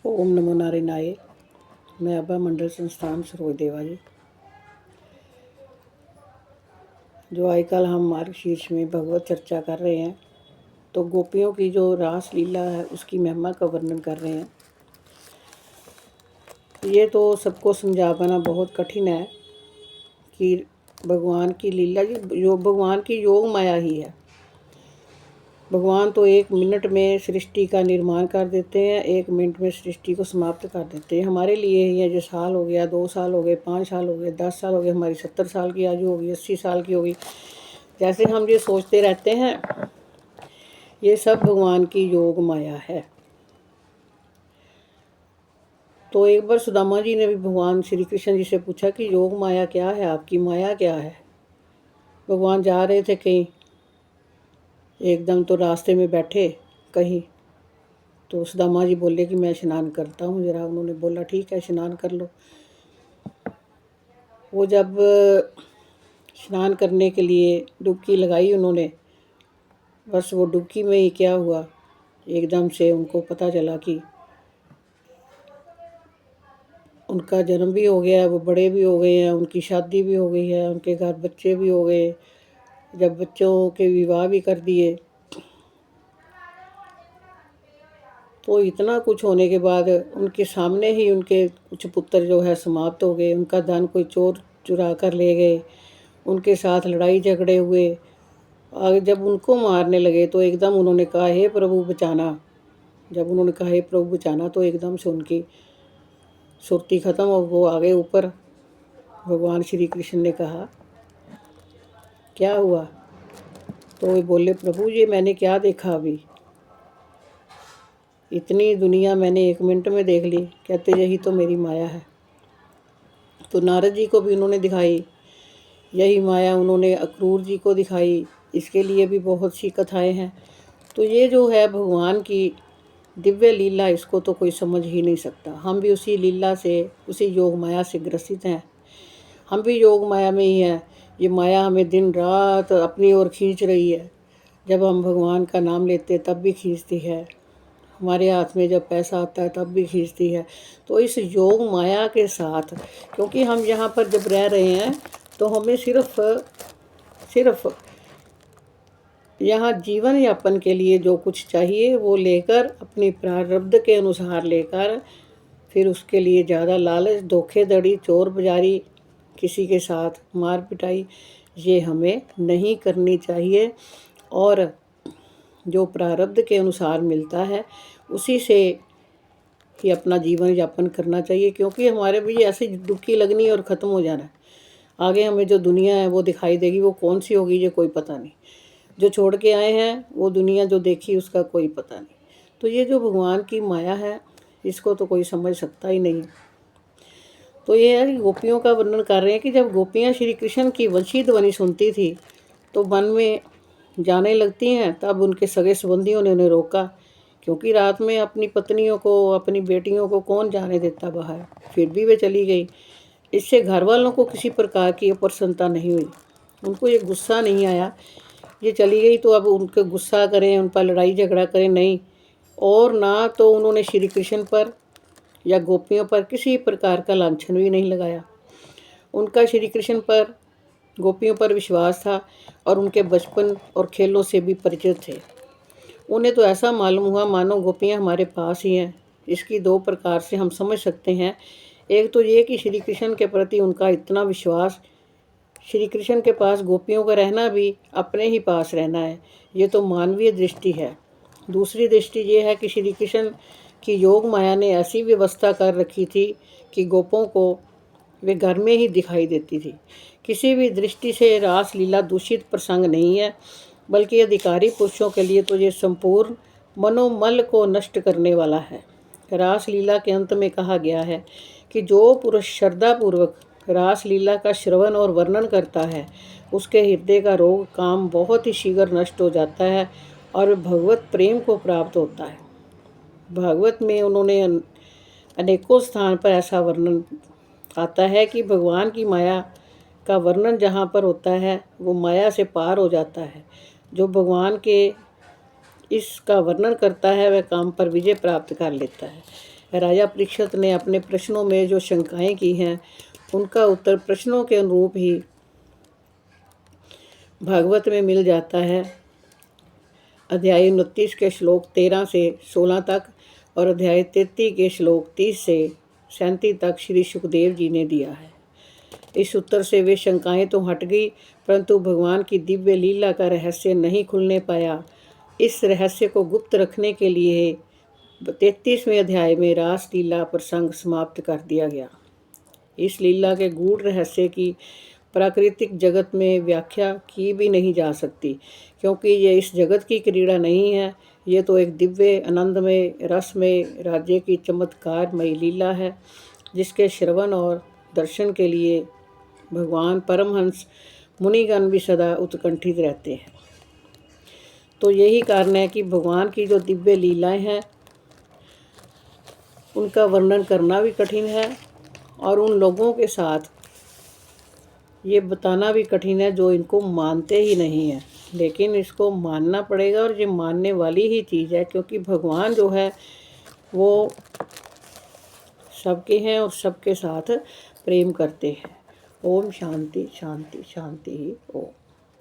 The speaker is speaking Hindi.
ओम नमो नारायणाय। मैं अभय मंडल संस्थान सरोज देवा जी। जो आजकल हम मार्गशीर्ष में भगवत चर्चा कर रहे हैं, तो गोपियों की जो रास लीला है उसकी महिमा का वर्णन कर रहे हैं। ये तो सबको समझा पाना बहुत कठिन है कि भगवान की लीला जो भगवान की योग माया ही है। भगवान तो 1 मिनट में सृष्टि का निर्माण कर देते हैं, 1 मिनट में सृष्टि को समाप्त कर देते हैं। हमारे लिए ही है जो साल हो गया, 2 साल हो गए, 5 साल हो गए, 10 साल हो गए, हमारी 70 साल की आयु होगी, 80 साल की होगी। जैसे हम ये सोचते रहते हैं, ये सब भगवान की योग माया है। तो एक बार सुदामा जी ने भी भगवान श्री कृष्ण जी से पूछा कि योग माया क्या है, आपकी माया क्या है। भगवान जा रहे थे कहीं, एकदम तो रास्ते में बैठे कहीं, तो सुदामा जी बोले कि मैं स्नान करता हूँ ज़रा। उन्होंने बोला ठीक है, स्नान कर लो। वो जब स्नान करने के लिए डुबकी लगाई उन्होंने, बस वो डुबकी में ही क्या हुआ, एकदम से उनको पता चला कि उनका जन्म भी हो गया है, वो बड़े भी हो गए हैं, उनकी शादी भी हो गई है, उनके घर बच्चे भी हो गए। जब बच्चों के विवाह भी कर दिए, तो इतना कुछ होने के बाद उनके सामने ही उनके कुछ पुत्र जो है समाप्त हो गए। उनका धन कोई चोर चुरा कर ले गए, उनके साथ लड़ाई झगड़े हुए। आगे जब उनको मारने लगे तो एकदम उन्होंने कहा हे प्रभु बचाना। जब उन्होंने कहा हे प्रभु बचाना, तो एकदम से उनकी सुरती खत्म हो, वो आगे ऊपर। भगवान श्री कृष्ण ने कहा क्या हुआ, तो वे बोले प्रभु ये मैंने क्या देखा, अभी इतनी दुनिया मैंने 1 मिनट में देख ली। कहते यही तो मेरी माया है। तो नारद जी को भी उन्होंने दिखाई यही माया, उन्होंने अक्रूर जी को दिखाई। इसके लिए भी बहुत सी कथाएं हैं। तो ये जो है भगवान की दिव्य लीला, इसको तो कोई समझ ही नहीं सकता। हम भी उसी लीला से, उसी योग माया से ग्रसित हैं। हम भी योग माया में ही हैं। ये माया हमें दिन रात अपनी ओर खींच रही है। जब हम भगवान का नाम लेते तब भी खींचती है, हमारे हाथ में जब पैसा आता है तब भी खींचती है। तो इस योग माया के साथ, क्योंकि हम यहाँ पर जब रह रहे हैं, तो हमें सिर्फ यहाँ जीवन यापन के लिए जो कुछ चाहिए वो लेकर, अपनी प्रारब्ध के अनुसार लेकर, फिर उसके लिए ज़्यादा लालच, धोखेधड़ी, चोर बाजारी, किसी के साथ मार पिटाई, ये हमें नहीं करनी चाहिए। और जो प्रारब्ध के अनुसार मिलता है उसी से ही अपना जीवन यापन करना चाहिए। क्योंकि हमारे भी ऐसी डुबकी लगनी और ख़त्म हो जाना है। आगे हमें जो दुनिया है वो दिखाई देगी, वो कौन सी होगी ये कोई पता नहीं। जो छोड़ के आए हैं वो दुनिया जो देखी उसका कोई पता नहीं। तो ये जो भगवान की माया है, इसको तो कोई समझ सकता ही नहीं। तो ये है कि गोपियों का वर्णन कर रहे हैं कि जब गोपियाँ श्री कृष्ण की वंशी ध्वनि सुनती थी तो वन में जाने लगती हैं। तब उनके सगे संबंधियों ने उन्हें रोका, क्योंकि रात में अपनी पत्नियों को, अपनी बेटियों को कौन जाने देता बाहर। फिर भी वे चली गई। इससे घर वालों को किसी प्रकार की अप्रसन्नता नहीं हुई, उनको ये गुस्सा नहीं आया। ये चली गई तो अब उनके गुस्सा करें, उन पर लड़ाई झगड़ा करें, नहीं। और ना तो उन्होंने श्री कृष्ण पर या गोपियों पर किसी प्रकार का लांछन भी नहीं लगाया। उनका श्री कृष्ण पर, गोपियों पर विश्वास था और उनके बचपन और खेलों से भी परिचित थे। उन्हें तो ऐसा मालूम हुआ मानो गोपियाँ हमारे पास ही हैं। इसकी 2 प्रकार से हम समझ सकते हैं। एक तो ये कि श्री कृष्ण के प्रति उनका इतना विश्वास, श्री कृष्ण के पास गोपियों का रहना भी अपने ही पास रहना है, ये तो मानवीय दृष्टि है। दूसरी दृष्टि ये है कि श्री कृष्ण की योग माया ने ऐसी व्यवस्था कर रखी थी कि गोपों को वे घर में ही दिखाई देती थी। किसी भी दृष्टि से रास लीला दूषित प्रसंग नहीं है, बल्कि अधिकारी पुरुषों के लिए तो ये संपूर्ण मनोमल को नष्ट करने वाला है। रास लीला के अंत में कहा गया है कि जो पुरुष श्रद्धापूर्वक रास लीला का श्रवण और वर्णन करता है, उसके हृदय का रोग काम बहुत ही शीघ्र नष्ट हो जाता है और भगवत प्रेम को प्राप्त होता है। भागवत में उन्होंने अनेकों स्थान पर ऐसा वर्णन आता है कि भगवान की माया का वर्णन जहाँ पर होता है वो माया से पार हो जाता है। जो भगवान के इसका वर्णन करता है वह काम पर विजय प्राप्त कर लेता है। राजा परीक्षित ने अपने प्रश्नों में जो शंकाएं की हैं उनका उत्तर प्रश्नों के अनुरूप ही भागवत में मिल जाता है। अध्याय 29 के श्लोक 13 से 16 तक और अध्याय 33 के श्लोक 30 से 37 तक श्री सुखदेव जी ने दिया है। इस उत्तर से वे शंकाएं तो हट गई, परंतु भगवान की दिव्य लीला का रहस्य नहीं खुलने पाया। इस रहस्य को गुप्त रखने के लिए 33वें अध्याय में रास लीला प्रसंग समाप्त कर दिया गया। इस लीला के गूढ़ रहस्य की प्राकृतिक जगत में व्याख्या की भी नहीं जा सकती, क्योंकि ये इस जगत की क्रीड़ा नहीं है। ये तो एक दिव्य आनंदमय रसमय राज्य की चमत्कारमयी लीला है, जिसके श्रवण और दर्शन के लिए भगवान परमहंस मुनिगण भी सदा उत्कंठित रहते हैं। तो यही कारण है कि भगवान की जो दिव्य लीलाएं हैं उनका वर्णन करना भी कठिन है और उन लोगों के साथ ये बताना भी कठिन है जो इनको मानते ही नहीं हैं। लेकिन इसको मानना पड़ेगा और ये मानने वाली ही चीज़ है, क्योंकि भगवान जो है वो सबके हैं और सबके साथ प्रेम करते हैं। ओम शांति शांति शांति। ओम।